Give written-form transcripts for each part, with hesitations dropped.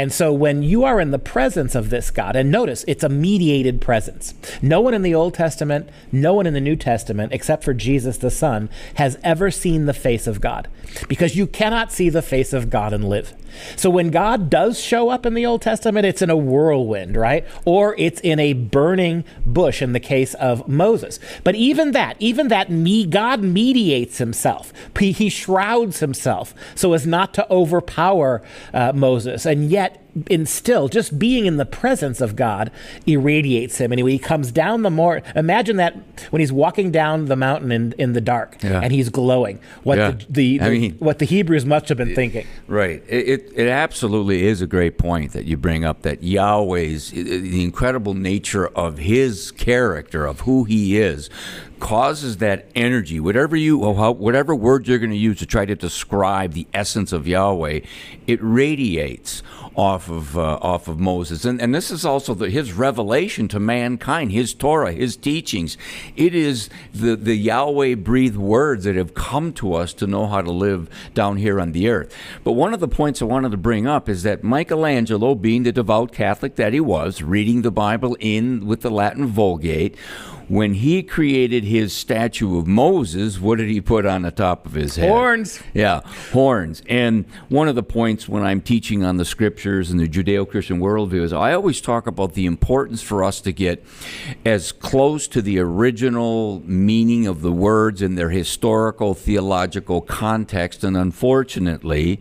And so when you are in the presence of this God, and notice it's a mediated presence. No one in the Old Testament, no one in the New Testament, except for Jesus the Son, has ever seen the face of God, because you cannot see the face of God and live. So when God does show up in the Old Testament, it's in a whirlwind, right? Or it's in a burning bush in the case of Moses. But even that, God mediates himself. He shrouds himself so as not to overpower Moses. And yet, still, just being in the presence of God irradiates him. And when he comes down imagine that when he's walking down the mountain in the dark, and he's glowing. What the Hebrews must have been thinking. Right. It absolutely is a great point that you bring up, that Yahweh's, the incredible nature of his character, of who he is, causes that energy, whatever word you're going to use to try to describe the essence of Yahweh, it radiates off of Moses. And this is also his revelation to mankind, his Torah, his teachings. It is the Yahweh breathed words that have come to us to know how to live down here on the earth. But one of the points I wanted to bring up is that Michelangelo, being the devout Catholic that he was, reading the Bible with the Latin Vulgate, when he created his statue of Moses, what did he put on the top of his head? Horns. Yeah, horns. And one of the points when I'm teaching on the scriptures and the Judeo-Christian worldview is I always talk about the importance for us to get as close to the original meaning of the words in their historical, theological context. And unfortunately,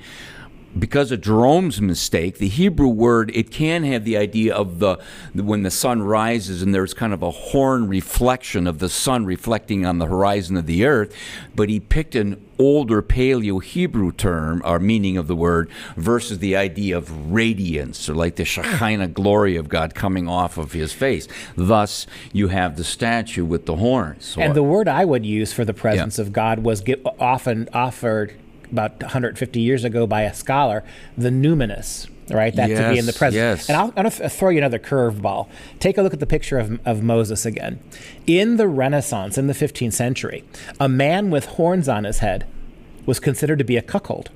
because of Jerome's mistake, the Hebrew word, it can have the idea of when the sun rises and there's kind of a horn reflection of the sun reflecting on the horizon of the earth, but he picked an older Paleo-Hebrew term, or meaning of the word, versus the idea of radiance, or like the Shekinah glory of God coming off of his face. Thus, you have the statue with the horns. So, and the word I would use for the presence of God was often offered about 150 years ago by a scholar, the numinous, right? That to be in the presence. Yes. And I'm going to throw you another curveball. Take a look at the picture of Moses again. In the Renaissance, in the 15th century, a man with horns on his head was considered to be a cuckold.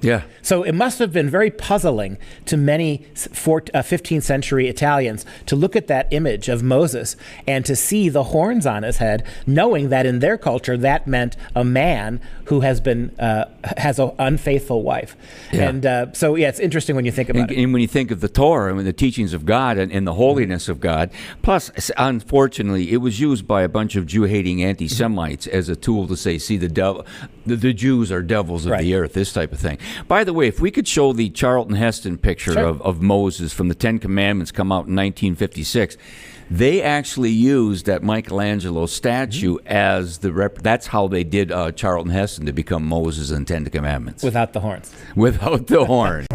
Yeah. So it must have been very puzzling to many 15th century Italians to look at that image of Moses and to see the horns on his head, knowing that in their culture that meant a man who has an unfaithful wife. Yeah. And it's interesting when you think about it. And when you think of the Torah and the teachings of God and the holiness of God, plus, unfortunately, it was used by a bunch of Jew-hating anti-Semites as a tool to say, see, the devil, the Jews are devils of the earth, this type of thing. By the way, if we could show the Charlton Heston picture of Moses from the Ten Commandments come out in 1956, they actually used that Michelangelo statue as that's how they did Charlton Heston to become Moses in Ten Commandments. Without the horns. Without the horn.